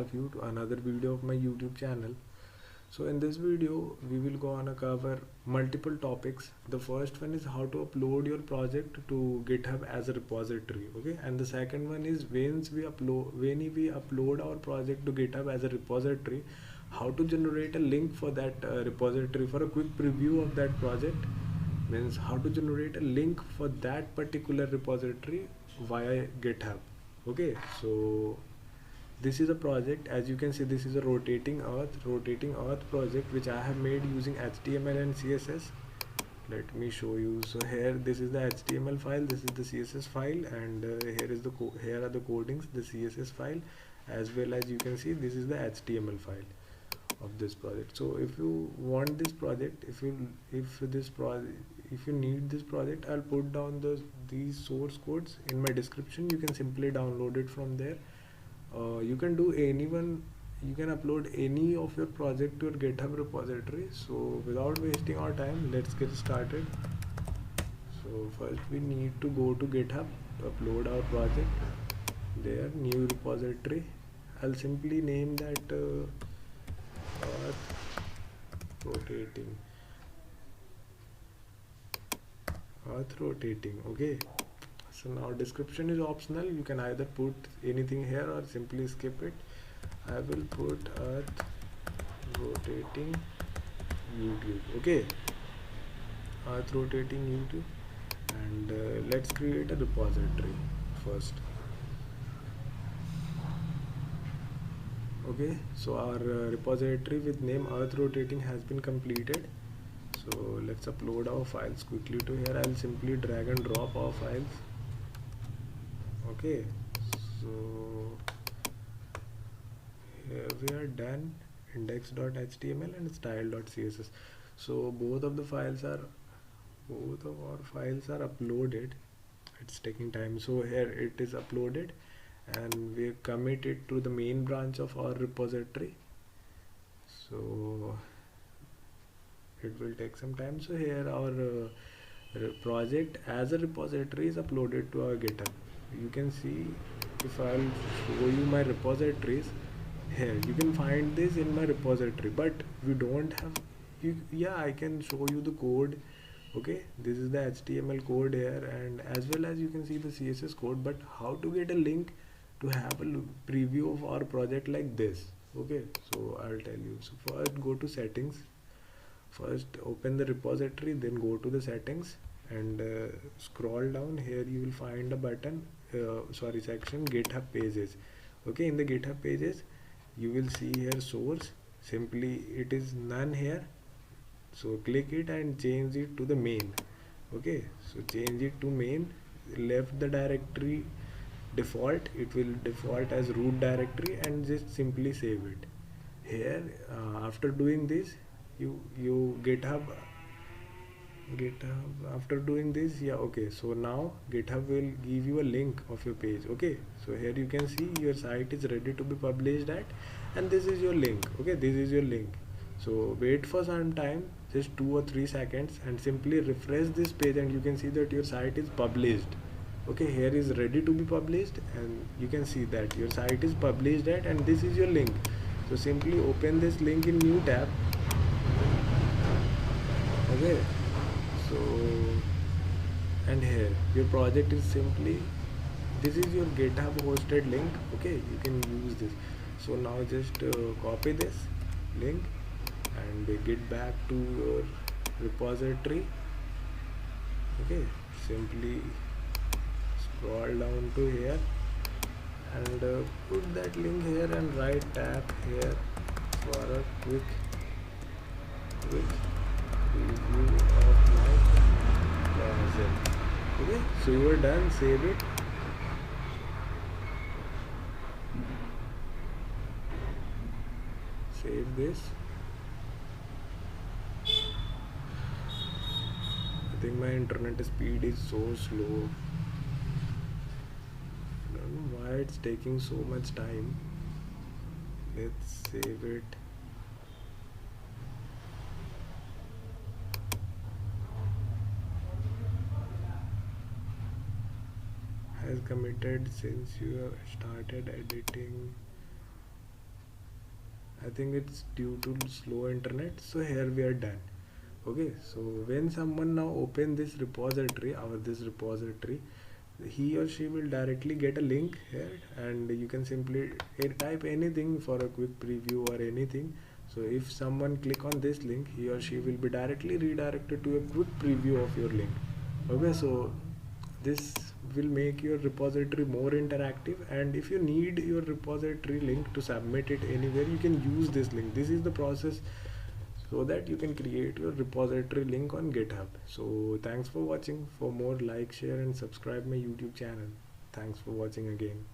all of you to another video of my YouTube channel. So in this video we will gonna cover multiple topics. The first one is how to upload your project to GitHub as a repository, okay, and the second one is when we upload our project to GitHub as a repository, how to generate a link for that repository. For a quick preview of that project, means how to generate a link for that particular repository via GitHub. Okay, so this is a project. As you can see, this is a rotating earth project which I have made using HTML and CSS. Let me show you. So here, this is the HTML file, this is the CSS file, and here are the codings, the CSS file, as well as you can see this is the HTML file of this project. So if you want this project, if you need this project, I'll put down these source codes in my description. You can simply download it from there. You can upload any of your project to your GitHub repository. So without wasting our time, let's get started. So first we need to go to GitHub to upload our project. There, new repository. I'll simply name that earth rotating. Okay, so now description is optional. You can either put anything here or simply skip it. I will put earth rotating YouTube. Okay, earth rotating YouTube, and let's create a repository first. Okay, so our repository with name earth rotating has been completed. So let's upload our files quickly to here. I'll simply drag and drop our files. Okay, so here we are done, index.html and style.css. so both of our files are uploaded. It's taking time. So here it is uploaded and we commit it to the main branch of our repository. So it will take some time. So here our project as a repository is uploaded to our GitHub. You can see, if I'll show you my repositories, here you can find this in my repository, but we don't have I can show you the code. Okay, this is the HTML code here, and as well as you can see the CSS code, but how to get a link to have a preview of our project like this? Okay, so I'll tell you. So first go to settings, first open the repository, then go to the settings and scroll down. Here you will find a button, section GitHub pages. Okay, in the GitHub pages you will see here source. Simply it is none here, so click it and change it to the main. Okay, so change it to main. Left the directory default, it will default as root directory, and just simply save it here. After doing this, you GitHub after doing this, okay, so now GitHub will give you a link of your page. Okay, so here you can see your site is ready to be published at, and this is your link. Okay, this is your link. So wait for some time, just 2 or 3 seconds, and simply refresh this page and you can see that your site is published. Okay, here is ready to be published, and you can see that your site is published at, and this is your link. So simply open this link in new tab. Okay, so and here your project is simply, this is your GitHub hosted link. Okay, you can use this. So now just copy this link and get back to your repository. Okay, simply scroll down to here and put that link here and right tap here for a quick review of my project. Okay, so you are done. Save it. Save this. I think my internet speed is so slow. I don't know why it's taking so much time. Let's save it. Has committed since you have started editing. I think it's due to slow internet. So here we are done. Okay, so when someone now open this repository, he or she will directly get a link here, and you can simply type anything for a quick preview or anything. So if someone click on this link, he or she will be directly redirected to a quick preview of your link. Okay, so this will make your repository more interactive, and if you need your repository link to submit it anywhere, you can use this link. This is the process so that you can create your repository link on GitHub. So thanks for watching. For more, like, share and subscribe my YouTube channel. Thanks for watching again.